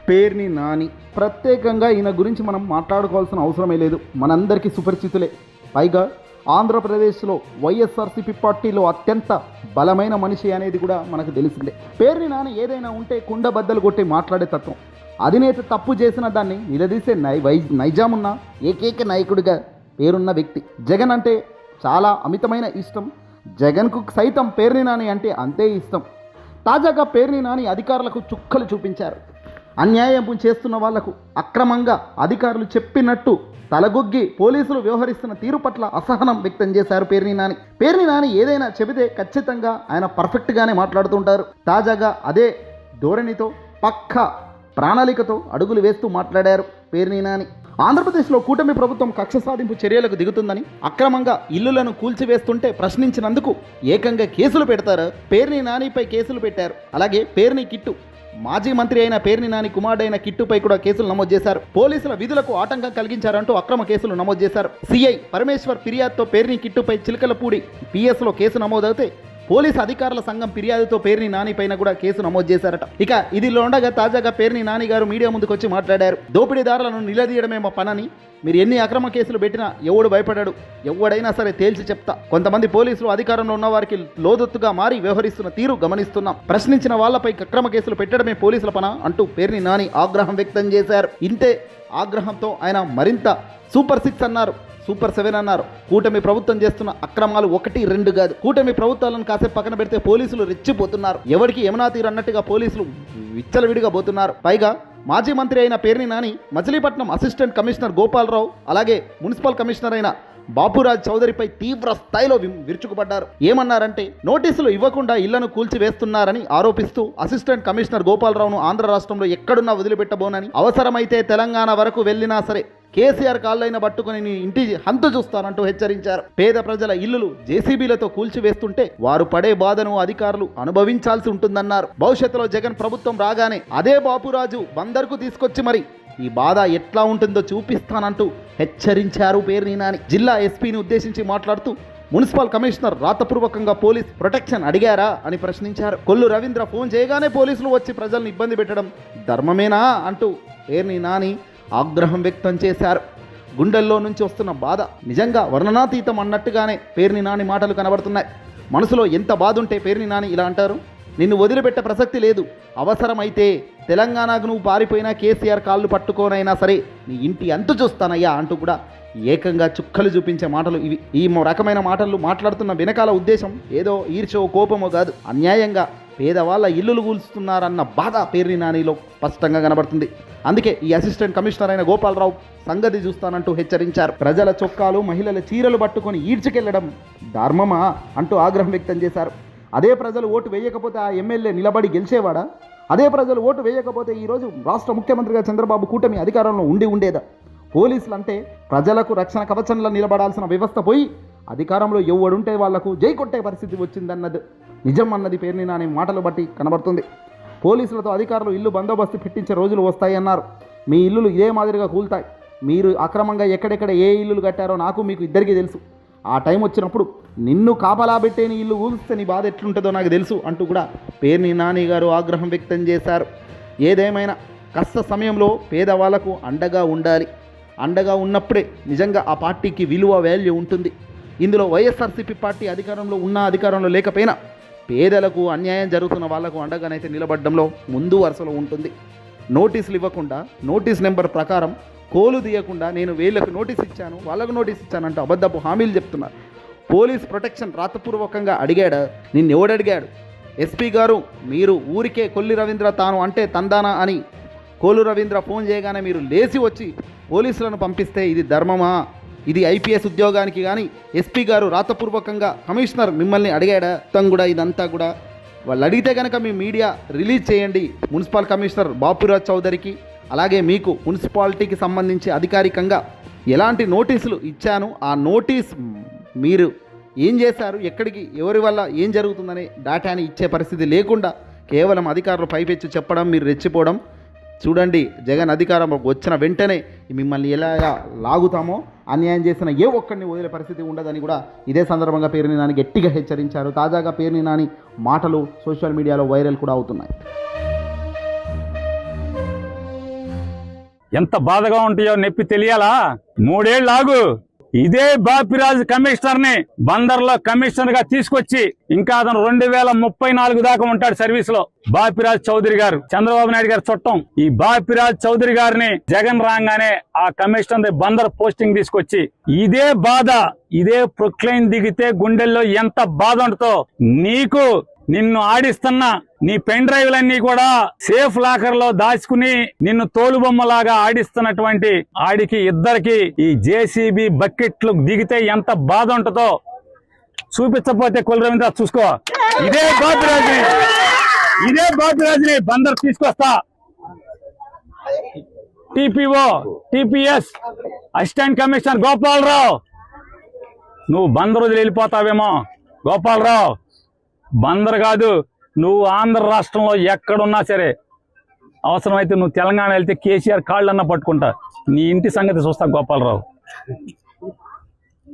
పేర్ని నాని. ప్రత్యేకంగా ఈయన గురించి మనం మాట్లాడుకోవాల్సిన అవసరమే లేదు, మనందరికీ సుపరిచితులే. పైగా ఆంధ్రప్రదేశ్లో వైఎస్ఆర్సీపీ పార్టీలో అత్యంత బలమైన మనిషి అనేది కూడా మనకు తెలిసిందే. పేర్ని నాని ఏదైనా ఉంటే కుండ బద్దలు కొట్టి మాట్లాడే తత్వం. అధినేత తప్పు చేసిన దాన్ని నిలదీసే నైజామున్న ఏకైక నాయకుడిగా పేరున్న వ్యక్తి. జగన్ అంటే చాలా అమితమైన ఇష్టం. జగన్కు సైతం పేర్ని నాని అంటే అంతే ఇష్టం. తాజాగా పేర్ని నాని అధికారులకు చుక్కలు చూపించారు. అన్యాయం చేస్తున్న వాళ్లకు అక్రమంగా అధికారులు చెప్పినట్టు తలగొగ్గి పోలీసులు వ్యవహరిస్తున్న తీరు పట్ల అసహనం వ్యక్తం చేశారు పేర్ని నాని ఏదైనా చెబితే ఖచ్చితంగా ఆయన పర్ఫెక్ట్గానే మాట్లాడుతుంటారు. తాజాగా అదే ధోరణితో పక్కా ప్రణాళికతో అడుగులు వేస్తూ మాట్లాడారు పేర్ని నాని. ఆంధ్రప్రదేశ్లో కూటమి ప్రభుత్వం కక్ష సాధింపు చర్యలకు దిగుతుందని, అక్రమంగా ఇల్లులను కూల్చివేస్తుంటే ప్రశ్నించినందుకు ఏకంగా కేసులు పెడతారు. పేర్ని నానిపై కేసులు పెట్టారు. అలాగే పేర్ని కిట్టు మాజీ మంత్రి అయిన పేర్ని నాని కుమారుడైన కిట్టుపై కూడా కేసులు నమోదు చేశారు. పోలీసుల విధులకు ఆటంకం కలిగించారంటూ అక్రమ కేసులు నమోదు చేశారు. సిఐ పరమేశ్వర్ ఫిర్యాదుతో పేర్ని కిట్టుపై చిలకలపూడి పిఎస్లో కేసు నమోదవుతే పోలీసు అధికారుల సంఘం ఫిర్యాదుతో పేర్ని నాని పైన కూడా కేసు నమోదు చేశారట. ఇక ఇదిలో ఉండగా తాజాగా పేర్ని నాని గారు మీడియా ముందుకు వచ్చి మాట్లాడారు. దోపిడీదారులను నిలదీయడమే మా పనని, మీరు ఎన్ని అక్రమ కేసులు పెట్టినా ఎవడు భయపడాడు, ఎవడైనా సరే తేల్చి చెప్తా. కొంతమంది పోలీసులు అధికారంలో ఉన్న వారికి లోదొత్తుగా మారి వ్యవహరిస్తున్న తీరు గమనిస్తున్నాం. ప్రశ్నించిన వాళ్లపై అక్రమ కేసులు పెట్టడమే పోలీసుల పన అంటూ పేర్ని నాని ఆగ్రహం వ్యక్తం చేశారు. ఇంతే ఆగ్రహంతో ఆయన మరింత సూపర్ 6 అన్నారు, సూపర్ 7 అన్నారు. కూటమి ప్రభుత్వం చేస్తున్న అక్రమాలు 1, 2 కాదు. కూటమి ప్రభుత్వాలను కాసేపు పక్కన పెడితే పోలీసులు రెచ్చిపోతున్నారు. ఎవరికి యమునా తీరు అన్నట్టుగా పోలీసులు విచ్చలవిడిగా పోతున్నారు. పైగా మాజీ మంత్రి అయిన పేర్ని నాని మచిలీపట్నం అసిస్టెంట్ కమిషనర్ గోపాలరావు, అలాగే మున్సిపల్ కమిషనర్ అయిన బాపురాజ్ చౌదరిపై తీవ్ర స్థాయిలో విరుచుకుపడ్డారు. ఏమన్నారంటే, నోటీసులు ఇవ్వకుండా ఇళ్లను కూల్చివేస్తున్నారని ఆరోపిస్తూ అసిస్టెంట్ కమిషనర్ గోపాలరావును ఆంధ్ర రాష్ట్రంలో ఎక్కడున్నా వదిలిపెట్టబోనని, అవసరమైతే తెలంగాణ వరకు వెళ్ళినా సరే కేసీఆర్ కాళ్ళైన పట్టుకుని నీ ఇంటి హంతు చూస్తానంటూ హెచ్చరించారు. పేద ప్రజల ఇల్లులు జేసీబీలతో కూల్చివేస్తుంటే వారు పడే బాధను అధికారులు అనుభవించాల్సి ఉంటుందన్నారు. భవిష్యత్తులో జగన్ ప్రభుత్వం రాగానే అదే బాపురాజు బందర్కు తీసుకొచ్చి మరి ఈ బాధ ఎట్లా ఉంటుందో చూపిస్తానంటూ హెచ్చరించారు పేర్ని నాని. జిల్లా ఎస్పీని ఉద్దేశించి మాట్లాడుతూ, మున్సిపల్ కమిషనర్ రాతపూర్వకంగా పోలీస్ ప్రొటెక్షన్ అడిగారా అని ప్రశ్నించారు. కొల్లు రవీంద్ర ఫోన్ చేయగానే పోలీసులు వచ్చి ప్రజలను ఇబ్బంది పెట్టడం ధర్మమేనా అంటూ పేర్ని నాని ఆగ్రహం వ్యక్తం చేశారు. గుండెల్లో నుంచి వస్తున్న బాధ నిజంగా వర్ణనాతీతం అన్నట్టుగానే పేర్ని నాని మాటలు కనబడుతున్నాయి. మనసులో ఎంత బాధ ఉంటే పేర్ని నాని ఇలా అంటారు, నిన్ను వదిలిపెట్టే ప్రసక్తి లేదు, అవసరమైతే తెలంగాణకు నువ్వు పారిపోయినా కేసీఆర్ కాళ్ళు పట్టుకోనైనా సరే నీ ఇంటి అంతు చూస్తానయ్యా అంటూ కూడా ఏకంగా చుక్కలు చూపించే మాటలు ఇవి. ఈ రకమైన మాటలు మాట్లాడుతున్న వెనకాల ఉద్దేశం ఏదో ఈర్షో కోపమో కాదు, అన్యాయంగా పేదవాళ్ళ ఇల్లులు కూల్చుతున్నారన్న బాధ పేర్ని నానిలో స్పష్టంగా కనబడుతుంది. అందుకే ఈ అసిస్టెంట్ కమిషనర్ అయిన గోపాలరావు సంగతి చూస్తానంటూ హెచ్చరించారు. ప్రజల చొక్కాలు, మహిళల చీరలు పట్టుకొని ఈడ్చుకెళ్లడం ధర్మమా అంటూ ఆగ్రహం వ్యక్తం చేశారు. అదే ప్రజలు ఓటు వేయకపోతే ఆ ఎమ్మెల్యే నిలబడి గెలిచేవాడా? అదే ప్రజలు ఓటు వేయకపోతే ఈరోజు రాష్ట్ర ముఖ్యమంత్రిగా చంద్రబాబు కూటమి అధికారంలో ఉండేదా? పోలీసులు అంటే ప్రజలకు రక్షణ కవచంలో నిలబడాల్సిన వ్యవస్థ పోయి అధికారంలో ఎవడుంటే వాళ్లకు జై కొట్టే పరిస్థితి వచ్చిందన్నది నిజం అన్నది పేర్ని నాని మాటలు బట్టి కనబడుతుంది. పోలీసులతో అధికారులు ఇల్లు బందోబస్తు పెట్టించే రోజులు వస్తాయన్నారు. మీ ఇల్లులు ఇదే మాదిరిగా కూల్తాయి. మీరు అక్రమంగా ఎక్కడెక్కడ ఏ ఇల్లులు కట్టారో నాకు మీకు ఇద్దరికీ తెలుసు. ఆ టైం వచ్చినప్పుడు నిన్ను కాపలా పెట్టే నీ ఇల్లు ఊగిస్తే నీ బాధ ఎట్లుంటుందో నాకు తెలుసు అంటూ కూడా పేర్ని నాని గారు ఆగ్రహం వ్యక్తం చేశారు. ఏదేమైనా కష్ట సమయంలో పేదవాళ్లకు అండగా ఉండాలి. అండగా ఉన్నప్పుడే నిజంగా ఆ పార్టీకి విలువ, వాల్యూ ఉంటుంది. ఇందులో వైఎస్ఆర్సీపీ పార్టీ అధికారంలో ఉన్నా అధికారంలో లేకపోయినా పేదలకు అన్యాయం జరుగుతున్న వాళ్లకు అండగానైతే నిలబడడంలో ముందు వరుసలో ఉంటుంది. నోటీసులు ఇవ్వకుండా, నోటీస్ నెంబర్ ప్రకారం కోలు తీయకుండా నేను వీళ్ళకు నోటీస్ ఇచ్చాను, వాళ్ళకు నోటీస్ ఇచ్చానంటూ అబద్ధపు హామీలు చెప్తున్నారు. పోలీస్ ప్రొటెక్షన్ రాతపూర్వకంగా అడిగాడా? నిన్నెవడు అడిగాడు? ఎస్పీ గారు, మీరు ఊరికే కొల్లి రవీంద్ర తాను అంటే తందానా అని కోలు రవీంద్ర ఫోన్ చేయగానే మీరు లేచి వచ్చి పోలీసులను పంపిస్తే ఇది ధర్మమా? ఇది ఐపీఎస్ ఉద్యోగానికి కానీ ఎస్పీ గారు రాతపూర్వకంగా కమిషనర్ మిమ్మల్ని అడిగాడా? కూడా ఇదంతా కూడా వాళ్ళు అడిగితే కనుక మీ మీడియా రిలీజ్ చేయండి. మున్సిపల్ కమిషనర్ బాపురాజ్ చౌదరికి, అలాగే మీకు మున్సిపాలిటీకి సంబంధించి అధికారికంగా ఎలాంటి నోటీసులు ఇచ్చాను, ఆ నోటీస్ మీరు ఏం చేశారు, ఎక్కడికి, ఎవరి వల్ల ఏం జరుగుతుందనే డేటాని ఇచ్చే పరిస్థితి లేకుండా కేవలం అధికారులు పైపెచ్చు చెప్పడం, మీరు రెచ్చిపోవడం చూడండి. జగన్ అధికారంలోకి వచ్చిన వెంటనే మిమ్మల్ని ఎలా లాగుతామో, అన్యాయం చేసిన ఏ ఒక్కరిని వదిలే పరిస్థితి ఉండదని కూడా ఇదే సందర్భంగా పేర్ని నాని గట్టిగా హెచ్చరించారు. తాజాగా పేర్ని నాని మాటలు సోషల్ మీడియాలో వైరల్ కూడా అవుతున్నాయి. ఎంత బాధగా ఉంటాయో నొప్పి తెలియాలా? 3 ఏళ్ళు ఆగు. ఇదే బాపిరాజు కమిషనర్ ని బందర్లో కమిషనర్ గా తీసుకొచ్చి ఇంకా అతను 2034 దాకా ఉంటాడు సర్వీస్ లో. బాపిరాజు చౌదరి గారు చంద్రబాబు నాయుడు గారు చుట్టం. ఈ బాపిరాజు చౌదరి గారిని జగన్ రాగానే ఆ కమిషనర్ బందర్ పోస్టింగ్ తీసుకొచ్చి ఇదే బాధ, ఇదే ప్రొక్లైన్ దిగితే గుండెల్లో ఎంత బాధ ఉంటుందో నీకు. నిన్ను ఆడిస్తున్న నీ పెన్ డ్రైవ్లన్నీ కూడా సేఫ్ లాకర్ లో దాచుకుని నిన్ను తోలుబొమ్మలాగా ఆడిస్తున్నటువంటి ఆడికి ఇద్దరికి ఈ జేసీబీ బకెట్లు దిగితే ఎంత బాధ ఉంటుందో చూపించకపోతే కొల రవీంద్ర చూసుకో. ఇదే బాపిరాజుని బందర్ తీసుకొస్తా. TPO TPS assistant commissioner Gopalarao, నువ్వు బందర్ వదిలి వెళ్ళిపోతావేమో. గోపాలరావు, బందర్ కాదు, నువ్వు ఆంధ్ర రాష్ట్రంలో ఎక్కడున్నా సరే అవసరమైతే నువ్వు తెలంగాణ వెళ్తే కేసీఆర్ కాళ్ళన్నా పట్టుకుంటా. నీ ఇంటి సంగతి చూస్తా గోపాలరావు.